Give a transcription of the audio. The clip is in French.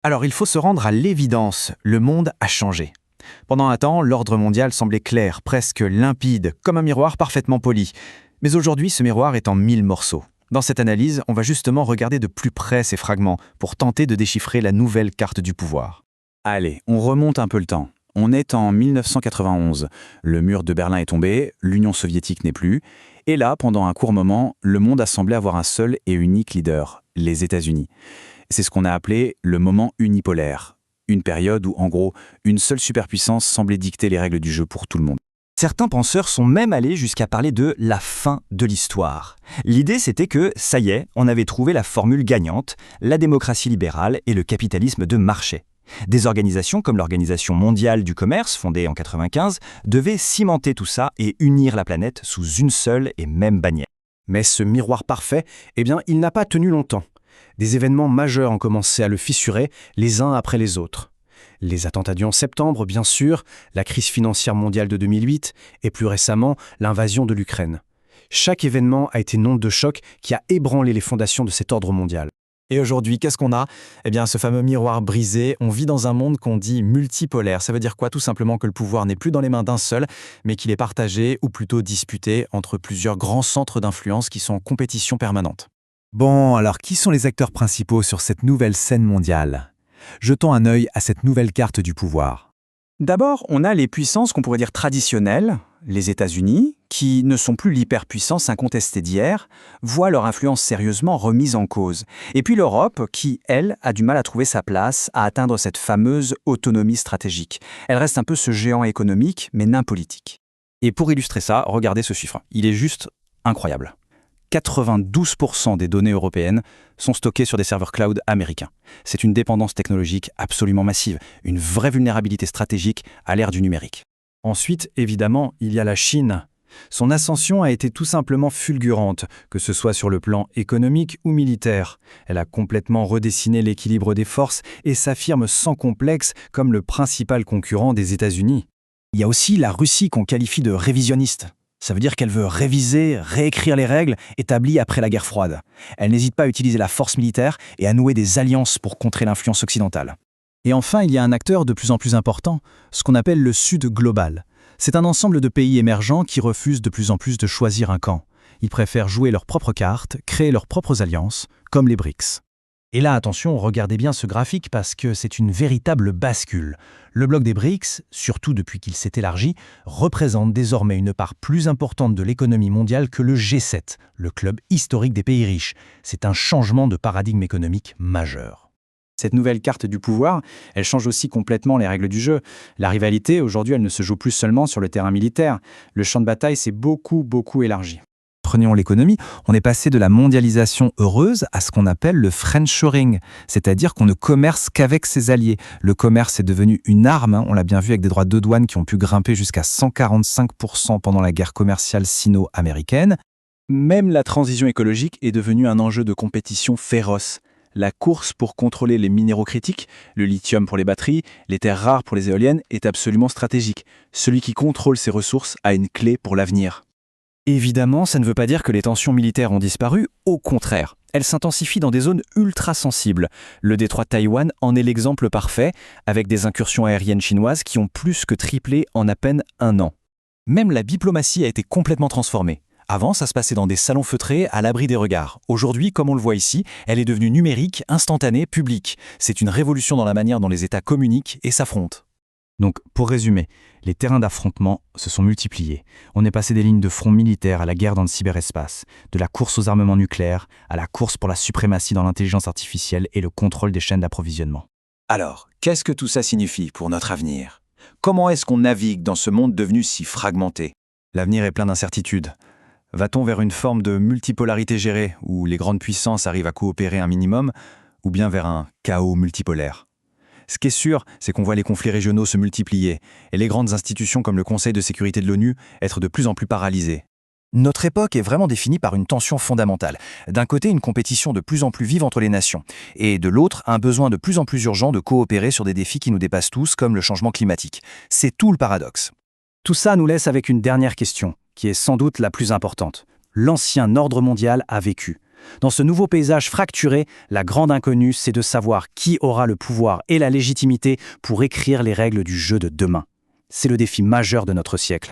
Alors il faut se rendre à l'évidence, le monde a changé. Pendant un temps, l'ordre mondial semblait clair, presque limpide, comme un miroir parfaitement poli. Mais aujourd'hui, ce miroir est en 1000 morceaux. Dans cette analyse, on va justement regarder de plus près ces fragments pour tenter de déchiffrer la nouvelle carte du pouvoir. Allez, on remonte un peu le temps. On est en 1991. Le mur de Berlin est tombé, l'Union soviétique n'est plus. Et là, pendant un court moment, le monde a semblé avoir un seul et unique leader, les États-Unis. C'est ce qu'on a appelé le moment unipolaire. Une période où, en gros, une seule superpuissance semblait dicter les règles du jeu pour tout le monde. Certains penseurs sont même allés jusqu'à parler de la fin de l'histoire. L'idée, c'était que, ça y est, on avait trouvé la formule gagnante, la démocratie libérale et le capitalisme de marché. Des organisations comme l'Organisation mondiale du commerce, fondée en 1995, devaient cimenter tout ça et unir la planète sous une seule et même bannière. Mais ce miroir parfait, il n'a pas tenu longtemps. Des événements majeurs ont commencé à le fissurer, les uns après les autres. Les attentats du 11 septembre, bien sûr, la crise financière mondiale de 2008 et plus récemment, l'invasion de l'Ukraine. Chaque événement a été une onde de choc qui a ébranlé les fondations de cet ordre mondial. Et aujourd'hui, qu'est-ce qu'on a? Ce fameux miroir brisé, on vit dans un monde qu'on dit multipolaire. Ça veut dire quoi? Tout simplement que le pouvoir n'est plus dans les mains d'un seul, mais qu'il est partagé, ou plutôt disputé, entre plusieurs grands centres d'influence qui sont en compétition permanente. Bon, alors qui sont les acteurs principaux sur cette nouvelle scène mondiale? Jetons un œil à cette nouvelle carte du pouvoir. D'abord, on a les puissances qu'on pourrait dire traditionnelles, les États-Unis, qui ne sont plus l'hyperpuissance incontestée d'hier, voient leur influence sérieusement remise en cause. Et puis l'Europe, qui, elle, a du mal à trouver sa place, à atteindre cette fameuse autonomie stratégique. Elle reste un peu ce géant économique, mais nain politique. Et pour illustrer ça, regardez ce chiffre. Il est juste incroyable. 92% des données européennes sont stockées sur des serveurs cloud américains. C'est une dépendance technologique absolument massive, une vraie vulnérabilité stratégique à l'ère du numérique. Ensuite, évidemment, il y a la Chine. Son ascension a été tout simplement fulgurante, que ce soit sur le plan économique ou militaire. Elle a complètement redessiné l'équilibre des forces et s'affirme sans complexe comme le principal concurrent des États-Unis. Il y a aussi la Russie qu'on qualifie de révisionniste. Ça veut dire qu'elle veut réviser, réécrire les règles établies après la guerre froide. Elle n'hésite pas à utiliser la force militaire et à nouer des alliances pour contrer l'influence occidentale. Et enfin, il y a un acteur de plus en plus important, ce qu'on appelle le Sud global. C'est un ensemble de pays émergents qui refusent de plus en plus de choisir un camp. Ils préfèrent jouer leurs propres cartes, créer leurs propres alliances, comme les BRICS. Et là, attention, regardez bien ce graphique parce que c'est une véritable bascule. Le bloc des BRICS, surtout depuis qu'il s'est élargi, représente désormais une part plus importante de l'économie mondiale que le G7, le club historique des pays riches. C'est un changement de paradigme économique majeur. Cette nouvelle carte du pouvoir, elle change aussi complètement les règles du jeu. La rivalité, aujourd'hui, elle ne se joue plus seulement sur le terrain militaire. Le champ de bataille s'est beaucoup élargi. Prenons l'économie, on est passé de la mondialisation heureuse à ce qu'on appelle le friendshoring, c'est-à-dire qu'on ne commerce qu'avec ses alliés. Le commerce est devenu une arme, on l'a bien vu avec des droits de douane qui ont pu grimper jusqu'à 145% pendant la guerre commerciale sino-américaine. Même la transition écologique est devenue un enjeu de compétition féroce. La course pour contrôler les minéraux critiques, le lithium pour les batteries, les terres rares pour les éoliennes, est absolument stratégique. Celui qui contrôle ces ressources a une clé pour l'avenir. Évidemment, ça ne veut pas dire que les tensions militaires ont disparu, au contraire. Elles s'intensifient dans des zones ultra sensibles. Le détroit de Taïwan en est l'exemple parfait, avec des incursions aériennes chinoises qui ont plus que triplé en à peine un an. Même la diplomatie a été complètement transformée. Avant, ça se passait dans des salons feutrés à l'abri des regards. Aujourd'hui, comme on le voit ici, elle est devenue numérique, instantanée, publique. C'est une révolution dans la manière dont les États communiquent et s'affrontent. Donc, pour résumer, les terrains d'affrontement se sont multipliés. On est passé des lignes de front militaires à la guerre dans le cyberespace, de la course aux armements nucléaires à la course pour la suprématie dans l'intelligence artificielle et le contrôle des chaînes d'approvisionnement. Alors, qu'est-ce que tout ça signifie pour notre avenir? Comment est-ce qu'on navigue dans ce monde devenu si fragmenté? L'avenir est plein d'incertitudes. Va-t-on vers une forme de multipolarité gérée, où les grandes puissances arrivent à coopérer un minimum, ou bien vers un chaos multipolaire? Ce qui est sûr, c'est qu'on voit les conflits régionaux se multiplier, et les grandes institutions comme le Conseil de sécurité de l'ONU être de plus en plus paralysées. Notre époque est vraiment définie par une tension fondamentale. D'un côté, une compétition de plus en plus vive entre les nations, et de l'autre, un besoin de plus en plus urgent de coopérer sur des défis qui nous dépassent tous, comme le changement climatique. C'est tout le paradoxe. Tout ça nous laisse avec une dernière question, qui est sans doute la plus importante. L'ancien ordre mondial a vécu. Dans ce nouveau paysage fracturé, la grande inconnue, c'est de savoir qui aura le pouvoir et la légitimité pour écrire les règles du jeu de demain. C'est le défi majeur de notre siècle.